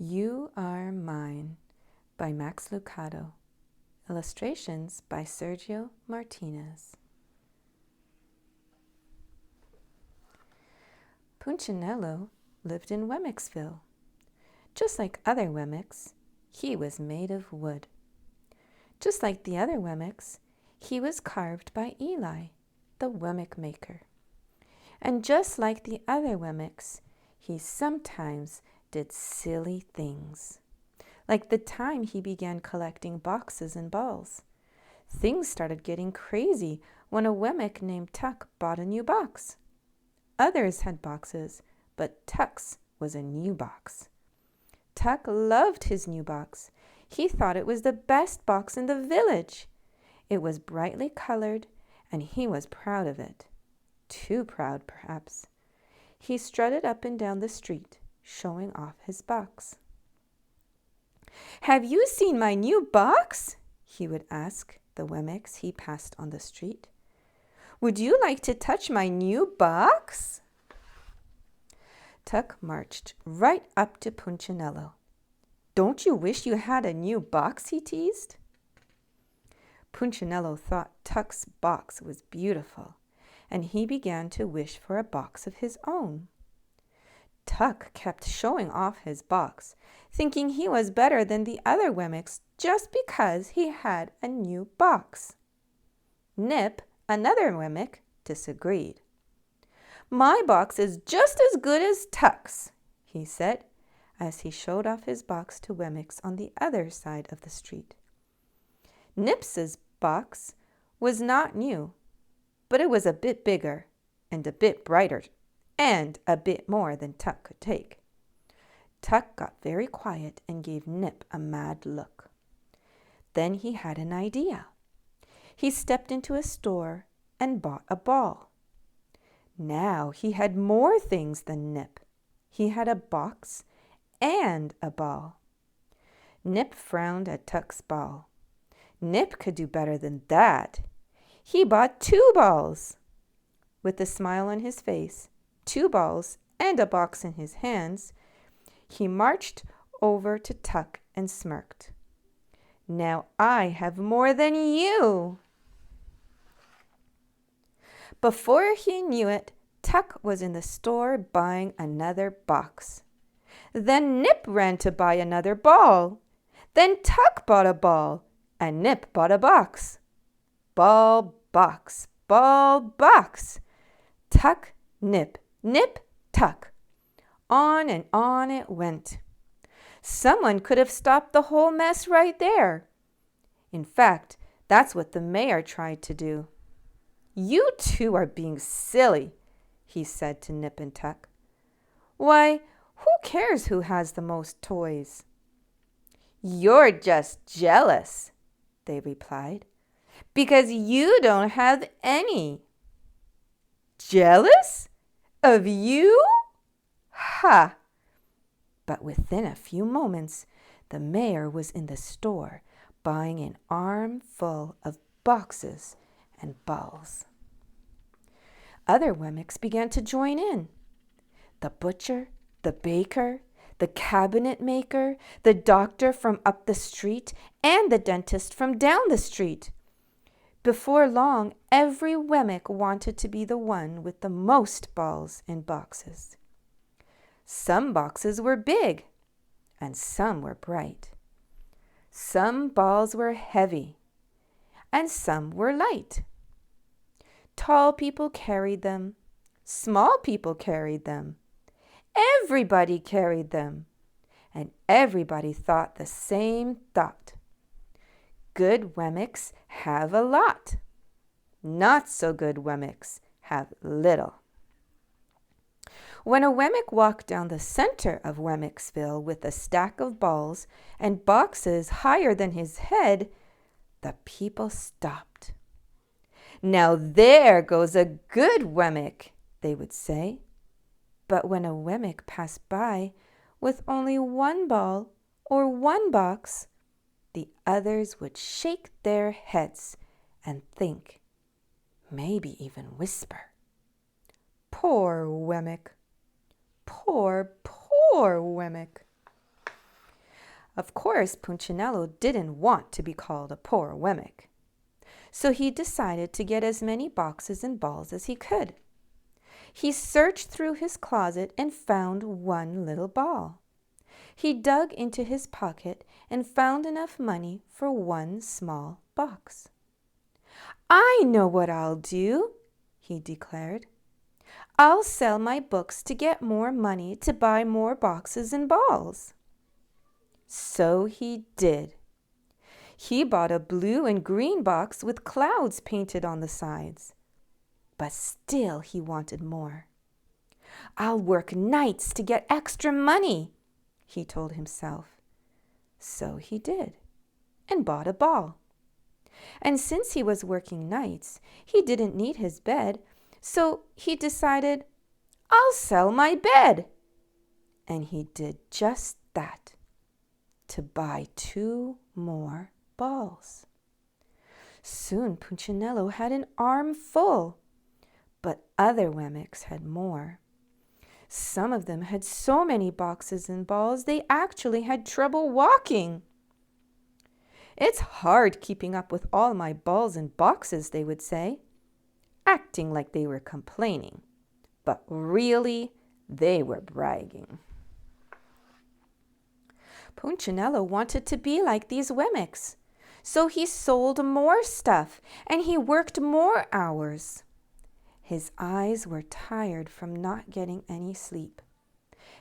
You Are Mine by Max Lucado. Illustrations by Sergio Martinez. Punchinello lived in Wemmixville. Just like other Wemmicks, he was made of wood. Just like the other Wemmicks, he was carved by Eli, the Wemmick maker. And just like the other Wemmicks, he sometimes did silly things. Like the time he began collecting boxes and balls. Things started getting crazy when a Wemmick named Tuck bought a new box. Others had boxes, but Tuck's was a new box. Tuck loved his new box. He thought it was the best box in the village. It was brightly colored, and he was proud of it. Too proud, perhaps. He strutted up and down the street, showing off his box. "Have you seen my new box?" he would ask the Wemmicks he passed on the street. "Would you like to touch my new box?" Tuck marched right up to Punchinello. "Don't you wish you had a new box?" he teased. Punchinello thought Tuck's box was beautiful, and he began to wish for a box of his own. Tuck kept showing off his box, thinking he was better than the other Wemmicks just because he had a new box. Nip, another Wemmick, disagreed. "My box is just as good as Tuck's," he said, as he showed off his box to Wemmicks on the other side of the street. Nips's box was not new, but it was a bit bigger and a bit brighter and a bit more than Tuck could take. Tuck got very quiet and gave Nip a mad look. Then he had an idea. He stepped into a store and bought a ball. Now he had more things than Nip. He had a box and a ball. Nip frowned at Tuck's ball. Nip could do better than that. He bought 2 balls. With a smile on his face, 2 balls, and a box in his hands, he marched over to Tuck and smirked. "Now I have more than you." Before he knew it, Tuck was in the store buying another box. Then Nip ran to buy another ball. Then Tuck bought a ball, and Nip bought a box. Ball, box, ball, box. Tuck, Nip, Nip, Tuck. On and on it went. Someone could have stopped the whole mess right there. In fact, that's what the mayor tried to do. "You two are being silly," he said to Nip and Tuck. "Why, who cares who has the most toys?" "You're just jealous," they replied, "because you don't have any." "Jealous? Of you? Ha!" But within a few moments, the mayor was in the store buying an armful of boxes and balls. Other Wemmicks began to join in. The butcher, the baker, the cabinet maker, the doctor from up the street, and the dentist from down the street. Before long, every Wemmick wanted to be the one with the most balls and boxes. Some boxes were big, and some were bright. Some balls were heavy, and some were light. Tall people carried them. Small people carried them. Everybody carried them, and everybody thought the same thought. Good Wemmicks have a lot. Not so good Wemmicks have little. When a Wemmick walked down the center of Wemmixville with a stack of balls and boxes higher than his head, the people stopped. "Now there goes a good Wemmick," they would say. But when a Wemmick passed by with only 1 ball or 1 box, the others would shake their heads and think, maybe even whisper, "Poor Wemmick! Poor, poor Wemmick!" Of course, Punchinello didn't want to be called a poor Wemmick, so he decided to get as many boxes and balls as he could. He searched through his closet and found one little ball. He dug into his pocket and found enough money for one small box. "I know what I'll do," he declared. "I'll sell my books to get more money to buy more boxes and balls." So he did. He bought a blue and green box with clouds painted on the sides. But still he wanted more. "I'll work nights to get extra money," he told himself. So he did, and bought a ball. And since he was working nights, he didn't need his bed, so he decided, "I'll sell my bed." And he did just that, to buy 2 more balls. Soon Punchinello had an armful, but other Wemmicks had more. Some of them had so many boxes and balls they actually had trouble walking. "It's hard keeping up with all my balls and boxes," they would say, acting like they were complaining, but really they were bragging. Punchinello wanted to be like these Wemmicks, so he sold more stuff and he worked more hours. His eyes were tired from not getting any sleep.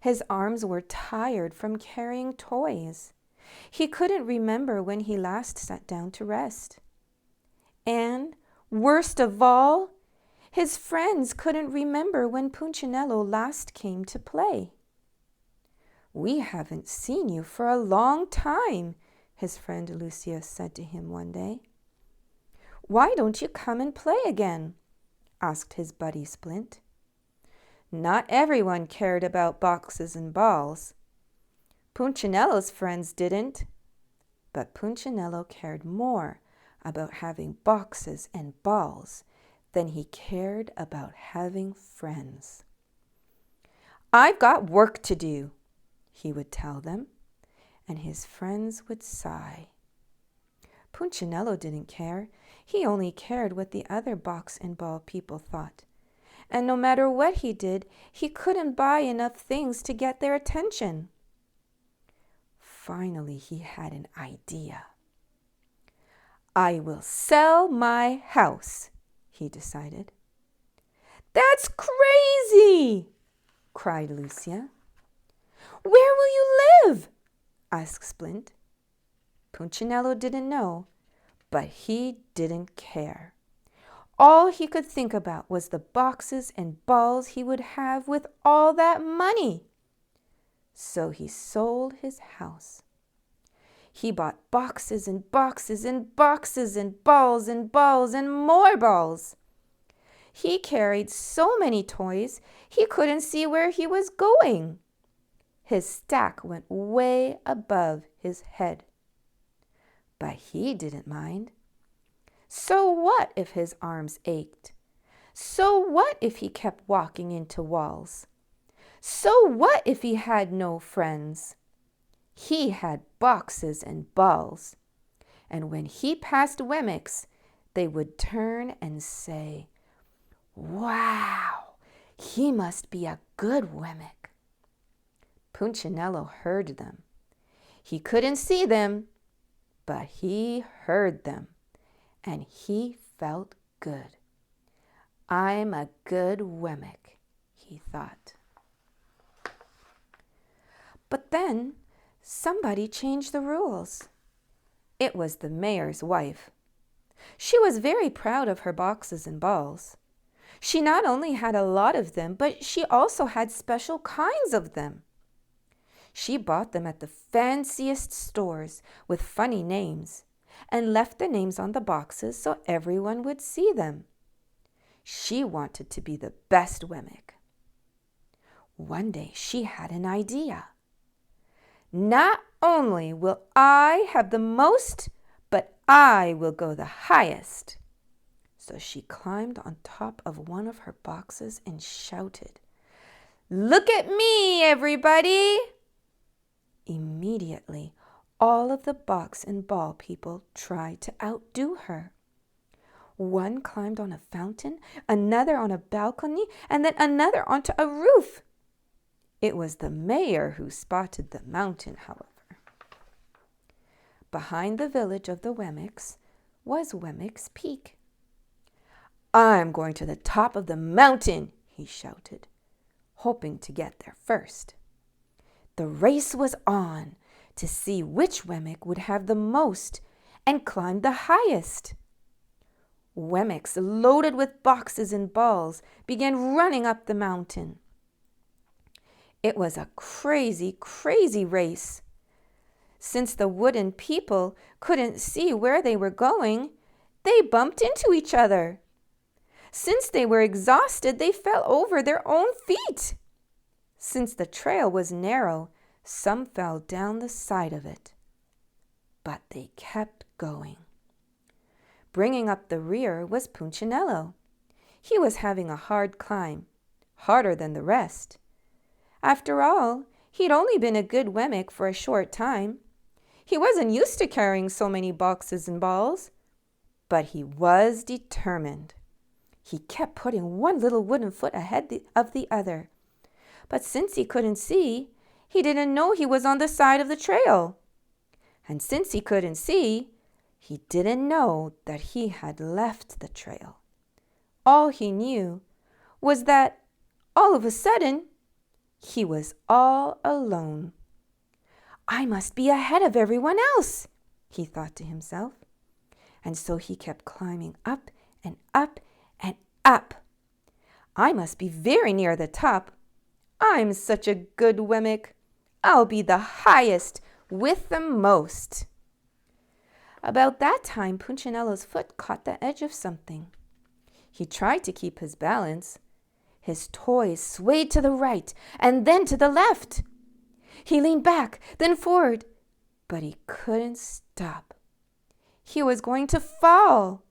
His arms were tired from carrying toys. He couldn't remember when he last sat down to rest. And, worst of all, his friends couldn't remember when Punchinello last came to play. "We haven't seen you for a long time," his friend Lucia said to him one day. "Why don't you come and play again?" asked his buddy Splint. Not everyone cared about boxes and balls. Punchinello's friends didn't, but Punchinello cared more about having boxes and balls than he cared about having friends. "I've got work to do," he would tell them, and his friends would sigh. Punchinello didn't care. He only cared what the other box and ball people thought. And no matter what he did, he couldn't buy enough things to get their attention. Finally, he had an idea. "I will sell my house," he decided. "That's crazy!" cried Lucia. "Where will you live?" asked Splint. Punchinello didn't know, but he didn't care. All he could think about was the boxes and balls he would have with all that money. So he sold his house. He bought boxes and boxes and boxes and balls and balls and more balls. He carried so many toys he couldn't see where he was going. His stack went way above his head. But he didn't mind. So what if his arms ached? So what if he kept walking into walls? So what if he had no friends? He had boxes and balls, and when he passed Wemmicks, they would turn and say, "Wow, he must be a good Wemmick." Punchinello heard them. He couldn't see them, but he heard them, and he felt good. "I'm a good Wemmick," he thought. But then somebody changed the rules. It was the mayor's wife. She was very proud of her boxes and balls. She not only had a lot of them, but she also had special kinds of them. She bought them at the fanciest stores with funny names and left the names on the boxes so everyone would see them. She wanted to be the best Wemmick. One day she had an idea. "Not only will I have the most, but I will go the highest." So she climbed on top of one of her boxes and shouted, "Look at me, everybody!" Immediately, All of the box and ball people tried to outdo her. One climbed on a fountain, another on a balcony, and then another onto a roof. It was the mayor who spotted the mountain, however. Behind the village of the Wemmicks was Wemmick's Peak. "I'm going to the top of the mountain," he shouted, hoping to get there first. The race was on to see which Wemmick would have the most and climb the highest. Wemmicks, loaded with boxes and balls, began running up the mountain. It was a crazy, crazy race. Since the wooden people couldn't see where they were going, they bumped into each other. Since they were exhausted, they fell over their own feet. Since the trail was narrow, some fell down the side of it. But they kept going. Bringing up the rear was Punchinello. He was having a hard climb, harder than the rest. After all, he'd only been a good Wemmick for a short time. He wasn't used to carrying so many boxes and balls. But he was determined. He kept putting one little wooden foot ahead of the other. But since he couldn't see, he didn't know he was on the side of the trail. And since he couldn't see, he didn't know that he had left the trail. All he knew was that, all of a sudden, he was all alone. "I must be ahead of everyone else," he thought to himself. And so he kept climbing up and up and up. "I must be very near the top. I'm such a good Wemmick. I'll be the highest with the most." About that time, Punchinello's foot caught the edge of something. He tried to keep his balance. His toys swayed to the right and then to the left. He leaned back, then forward, but he couldn't stop. He was going to fall.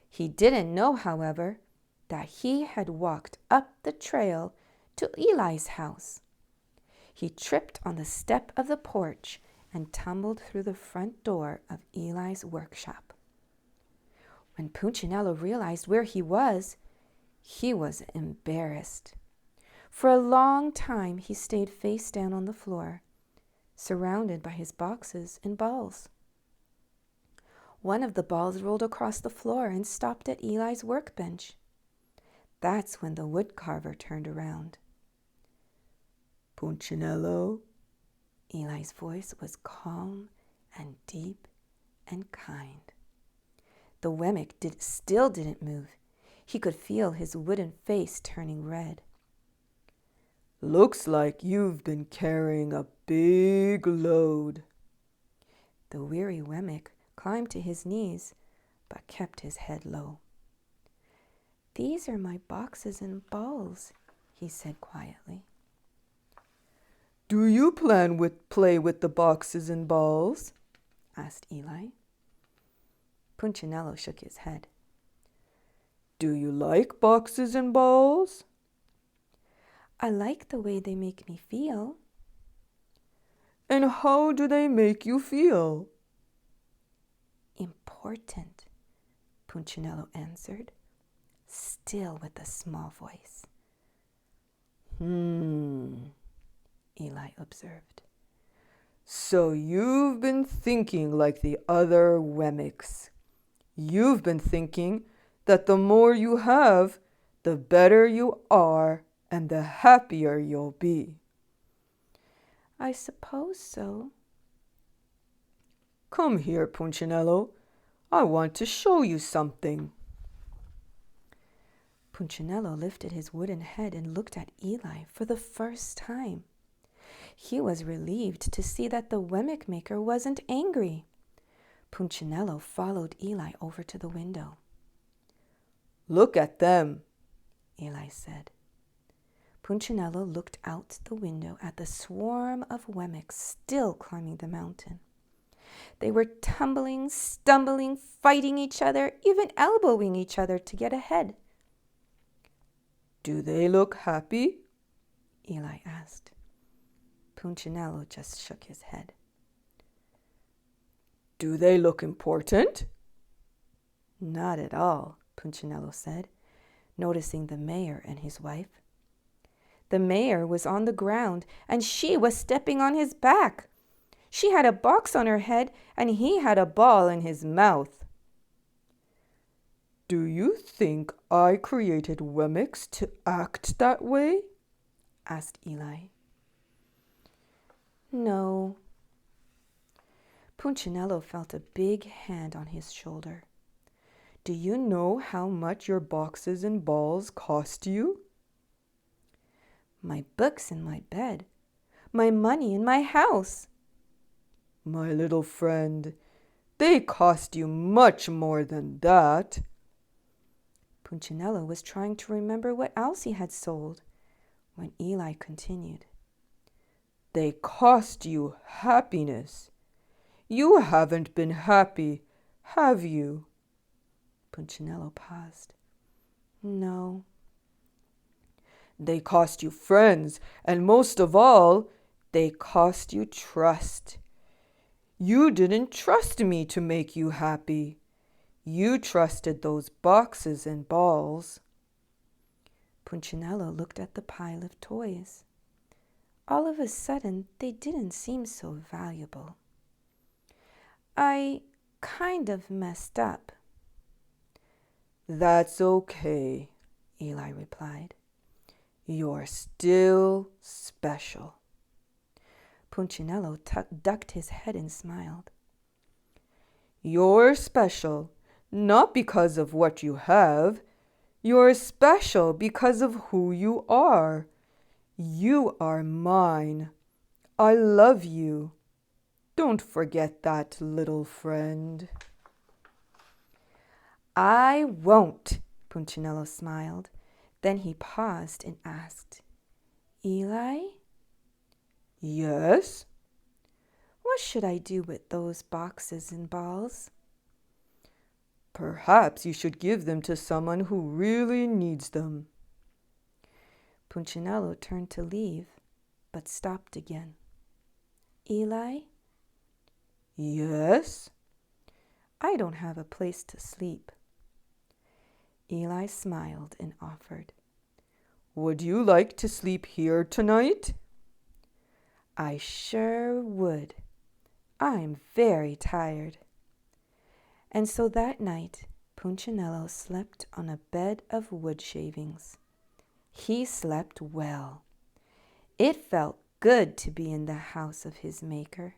He didn't know, however, that he had walked up the trail to Eli's house. He tripped on the step of the porch and tumbled through the front door of Eli's workshop. When Punchinello realized where he was embarrassed. For a long time he stayed face down on the floor, surrounded by his boxes and balls. One of the balls rolled across the floor and stopped at Eli's workbench. That's when the woodcarver turned around. "Punchinello?" Eli's voice was calm and deep and kind. The Wemmick still didn't move. He could feel his wooden face turning red. "Looks like you've been carrying a big load." The weary Wemmick climbed to his knees, but kept his head low. "These are my boxes and balls," he said quietly. "Do you play with the boxes and balls?" asked Eli. Punchinello shook his head. "Do you like boxes and balls?" "I like the way they make me feel." "And how do they make you feel?" "Important," Punchinello answered, still with a small voice. Eli observed. "So you've been thinking like the other Wemmicks. You've been thinking that the more you have, the better you are and the happier you'll be." "I suppose so." "Come here, Punchinello. I want to show you something." Punchinello lifted his wooden head and looked at Eli for the first time. He was relieved to see that the Wemmick maker wasn't angry. Punchinello followed Eli over to the window. "Look at them," Eli said. Punchinello looked out the window at the swarm of Wemmicks still climbing the mountain. They were tumbling, stumbling, fighting each other, even elbowing each other to get ahead. "Do they look happy?" Eli asked. Punchinello just shook his head. Do they look important? Not at all, Punchinello said, noticing the mayor and his wife. The mayor was on the ground, and she was stepping on his back. She had a box on her head, and he had a ball in his mouth. Do you think I created Wemmix to act that way? Asked Eli. No. Punchinello felt a big hand on his shoulder. Do you know how much your boxes and balls cost you? My books in my bed. My money in my house. My little friend, they cost you much more than that. Punchinello was trying to remember what else he had sold when Eli continued. They cost you happiness. You haven't been happy, have you? Punchinello paused. No. They cost you friends, and most of all, they cost you trust. You didn't trust me to make you happy. You trusted those boxes and balls. Punchinello looked at the pile of toys. All of a sudden, they didn't seem so valuable. I kind of messed up. That's okay, Eli replied. You're still special. Punchinello ducked his head and smiled. You're special, not because of what you have. You're special because of who you are. You are mine. I love you. Don't forget that, little friend. I won't, Punchinello smiled. Then he paused and asked, Eli? Yes? What should I do with those boxes and balls? Perhaps you should give them to someone who really needs them. Punchinello turned to leave, but stopped again. Eli? Yes? I don't have a place to sleep. Eli smiled and offered, Would you like to sleep here tonight? I sure would. I'm very tired. And so that night, Punchinello slept on a bed of wood shavings. He slept well. It felt good to be in the house of his maker.